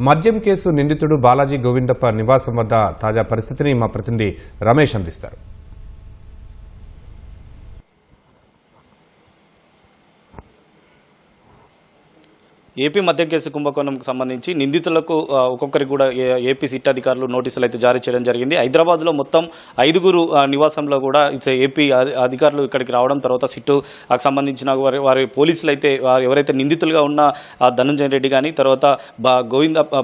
మద్యం కేసు నిందితుడు బాలాజీ గోవిందప్ప నివాసం వద్ద తాజా పరిస్థితిని మా ప్రతినిధి రమేష్ అందిస్తారు. ఏపీ మద్యం కేసు కుంభకోణంకు సంబంధించి నిందితులకు ఒక్కొక్కరికి కూడా ఏపీ సిట్ అధికారులు నోటీసులు అయితే జారీ చేయడం జరిగింది. హైదరాబాద్లో మొత్తం 5గురు నివాసంలో కూడా ఏపీ అధికారులు ఇక్కడికి రావడం, తర్వాత సిట్కు సంబంధించిన వారి పోలీసులు అయితే ఎవరైతే నిందితులుగా ఉన్న ధనంజయ రెడ్డి కానీ తర్వాత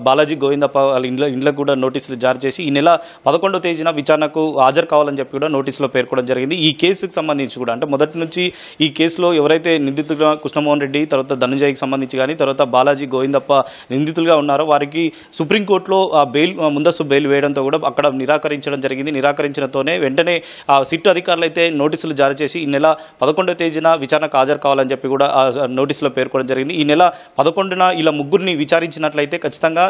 బాలాజీ గోవిందప్ప వాళ్ళ ఇండ్లకు కూడా నోటీసులు జారీ చేసి ఈ నెల 11వ తేదీన విచారణకు హాజరు కావాలని చెప్పి కూడా నోటీసులో పేర్కొనడం జరిగింది. ఈ కేసుకు సంబంధించి కూడా అంటే మొదటి నుంచి ఈ కేసులో ఎవరైతే నిందితులుగా కృష్ణమోహన్ రెడ్డి తర్వాత ధనంజయ్కి సంబంధించి కానీ తర్వాత బాలాజీ గోవిందప్ప నిందితులుగా ఉన్నారో వారికి సుప్రీంకోర్టులో ముందస్తు బెయిల్ వేయడంతో కూడా అక్కడ నిరాకరించడం జరిగింది. నిరాకరించడంతోనే వెంటనే సిట్ అధికారులు అయితే నోటీసులు జారీ చేసి ఈ నెల 11వ తేదీన విచారణకు హాజరు కావాలని చెప్పి కూడా నోటీసులో పేర్కొనడం జరిగింది. ఈ నెల 11న ఇలా ముగ్గురిని విచారించినట్లయితే ఖచ్చితంగా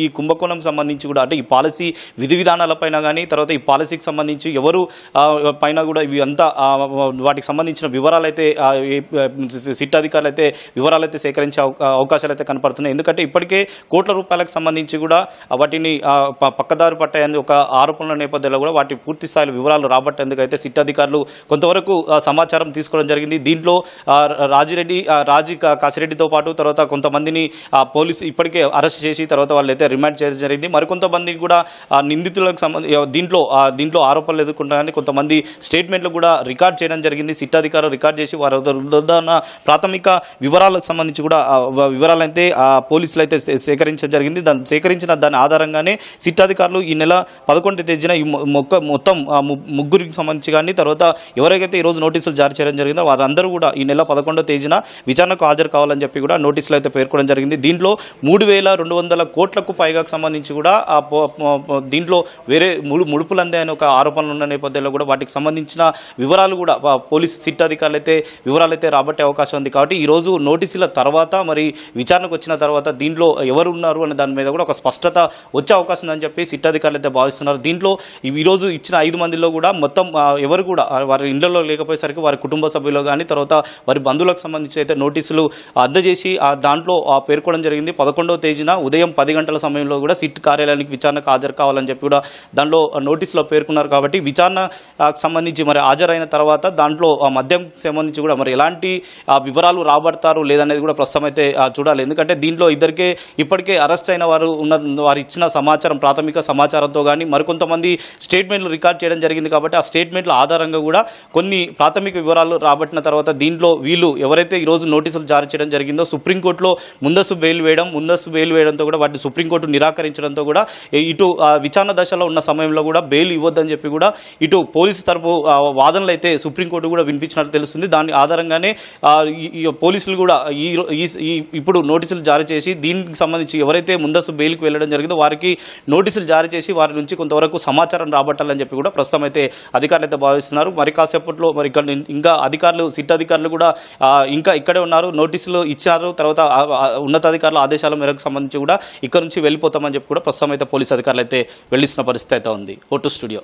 ఈ కుంభకోణం సంబంధించి కూడా అంటే ఈ పాలసీ విధి విధానాలపైన కానీ తర్వాత ఈ పాలసీకి సంబంధించి ఎవరు పైన కూడా ఇవి అంతా వాటికి సంబంధించిన వివరాలు అయితే సిట్ అధికారులు అయితే వివరాలు అయితే సేకరించే అవకాశాలు అయితే కనపడుతున్నాయి. ఎందుకంటే ఇప్పటికే కోట్ల రూపాయలకు సంబంధించి కూడా వాటిని పక్కదారి పట్టాయని ఒక ఆరోపణల నేపథ్యంలో కూడా వాటి పూర్తి స్థాయిలో వివరాలు రాబట్టేందుకు అయితే సిట్ అధికారులు కొంతవరకు సమాచారం తీసుకోవడం జరిగింది. దీంట్లో రాజీ కాసిరెడ్డితో పాటు తర్వాత కొంతమందిని పోలీసు ఇప్పటికే అరెస్ట్ చేసి తర్వాత వాళ్ళు అయితే రిమాండ్ చేయడం జరిగింది. మరికొంతమంది కూడా నిందితులకు దీంట్లో ఆరోపణలు ఎదుర్కొంటారని కొంతమంది స్టేట్మెంట్లు కూడా రికార్డ్ చేయడం జరిగింది. సిట్ అధికారులు రికార్డ్ చేసి వారి ప్రాథమిక వివరాలకు సంబంధించి కూడా వివరాలు అయితే పోలీసులు అయితే సేకరించడం జరిగింది. సేకరించిన దాని ఆధారంగానే సిట్ అధికారులు ఈ నెల 11వ తేదీన ఈ మొత్తం ముగ్గురికి సంబంధించి కానీ తర్వాత ఎవరికైతే ఈరోజు నోటీసులు జారీ చేయడం జరిగిందో వారందరూ కూడా ఈ నెల 11వ తేదీన విచారణకు హాజరు కావాలని చెప్పి కూడా నోటీసులు అయితే పేర్కొనడం జరిగింది. దీంట్లో 3,200 కోట్లకు పైగా సంబంధించి కూడా దీంట్లో వేరే ముడుపులు అందాయని ఒక ఆరోపణలు ఉన్న నేపథ్యంలో కూడా వాటికి సంబంధించిన వివరాలు కూడా పోలీసు సిట్ అధికారులు అయితే వివరాలు అయితే రాబట్టే అవకాశం ఉంది. కాబట్టి ఈరోజు నోటీసుల తర్వాత మరి విచారణకు వచ్చిన తర్వాత దీంట్లో ఎవరు ఉన్నారు అనే దాని మీద కూడా ఒక స్పష్టత వచ్చే అవకాశం ఉందని చెప్పి సిట్ అధికారులు అయితే భావిస్తున్నారు. దీంట్లో ఈరోజు ఇచ్చిన 5 మందిలో కూడా మొత్తం ఎవరు కూడా వారి ఇళ్లలో లేకపోయేసరికి వారి కుటుంబ సభ్యులు కానీ తర్వాత వారి బంధువులకు సంబంధించి అయితే నోటీసులు అందజేసి దాంట్లో పేర్కొనడం జరిగింది. 11వ తేదీన ఉదయం 10 గంటల సమయంలో కూడా సిట్ కార్యాలయానికి విచారణకు హాజరు కావాలని చెప్పి కూడా దాంట్లో నోటీసులో పేర్కొన్నారు. కాబట్టి విచారణకు సంబంధించి మరి హాజరైన తర్వాత దాంట్లో మద్యం సంబంధించి కూడా మరి ఎలాంటి వివరాలు రాబడతారు లేదనేది కూడా ప్రస్తుతం అయితే చూడాలి. ఎందుకంటే దీంట్లో ఇప్పటికే అరెస్ట్ అయిన వారు ఇచ్చిన సమాచారం ప్రాథమిక సమాచారంతో కానీ మరికొంతమంది స్టేట్మెంట్లు రికార్డ్ చేయడం జరిగింది. కాబట్టి ఆ స్టేట్మెంట్ల ఆధారంగా కూడా కొన్ని ప్రాథమిక వివరాలు రాబట్టిన తర్వాత దీంట్లో వీళ్ళు ఎవరైతే ఈరోజు నోటీసులు జారీ చేయడం జరిగిందో సుప్రీంకోర్టులో ముందస్తు బెయిల్ వేయడంతో కూడా వాటిని సుప్రీంకోర్టు నిరాకరించడంతో కూడా ఇటు విచారణ దశలో ఉన్న సమయంలో కూడా బెయిల్ ఇవ్వద్దని చెప్పి కూడా ఇటు పోలీసు తరపు వాదనలు అయితే సుప్రీంకోర్టు కూడా వినిపించినట్టు తెలుస్తుంది. దాని ఆధారంగానే పోలీసులు కూడా ఇప్పుడు నోటీసులు జారీ చేసి దీనికి సంబంధించి ఎవరైతే ముందస్తు బెయిల్కి వెళ్ళడం జరిగిందో వారికి నోటీసులు జారీ చేసి వారి నుంచి కొంతవరకు సమాచారం రాబట్టాలని చెప్పి కూడా ప్రస్తుతం అయితే అధికారులు అయితే భావిస్తున్నారు. మరి కాసేపట్లో మరి ఇక్కడ ఇంకా అధికారులు సిట్ అధికారులు కూడా ఇంకా ఇక్కడే ఉన్నారు, నోటీసులు ఇచ్చారు. తర్వాత ఉన్నతాధికారుల ఆదేశాల మేరకు సంబంధించి కూడా ఇక్కడ నుంచి వెళ్ళిపోతామని చెప్పి కూడా ప్రస్తుతం అయితే పోలీసు అధికారులు అయితే వెళ్ళిస్తున్న పరిస్థితి అయితే ఉంది. Vote studio.